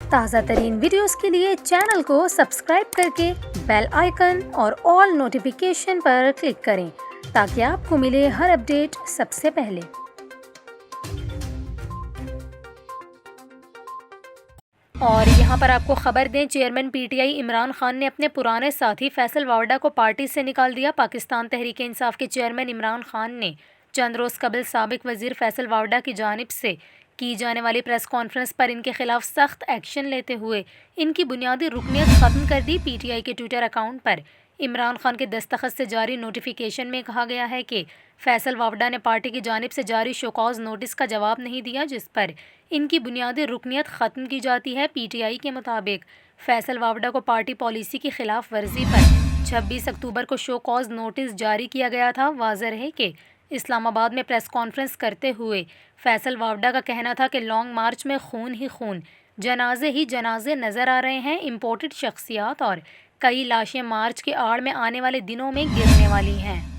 ताज़ा तरीन वीडियोस के लिए चैनल को सब्सक्राइब करके बेल आइकन और ऑल नोटिफिकेशन पर क्लिक करें ताकि आपको मिले हर अपडेट सबसे पहले। और यहाँ पर आपको खबर दें, चेयरमैन पीटीआई इमरान खान ने अपने पुराने साथी फैसल वावडा को पार्टी से निकाल दिया। पाकिस्तान तहरीक इंसाफ के चेयरमैन इमरान खान ने चंद रोज़ कबल साबिक वज़ीर फैसल वावडा की जानिब से की जाने वाली प्रेस कॉन्फ्रेंस पर इनके खिलाफ सख्त एक्शन लेते हुए इनकी बुनियादी रुकनीत ख़त्म कर दी। पीटीआई के ट्विटर अकाउंट पर इमरान खान के दस्तखत से जारी नोटिफिकेशन में कहा गया है कि फैसल वावडा ने पार्टी की जानिब से जारी शोकॉज नोटिस का जवाब नहीं दिया, जिस पर इनकी बुनियादी रुकनीत ख़त्म की जाती है। पीटीआई के मुताबिक फैसल वावडा को पार्टी पॉलिसी की खिलाफ वर्जी पर 26 अक्टूबर को शो कॉज नोटिस जारी किया गया था। वाज़ेह है कि इस्लामाबाद में प्रेस कॉन्फ्रेंस करते हुए फैसल वावडा का कहना था कि लॉन्ग मार्च में खून ही खून, जनाजे ही जनाजे नज़र आ रहे हैं। इम्पोर्टेड शख्सियात और कई लाशें मार्च के आड़ में आने वाले दिनों में गिरने वाली हैं।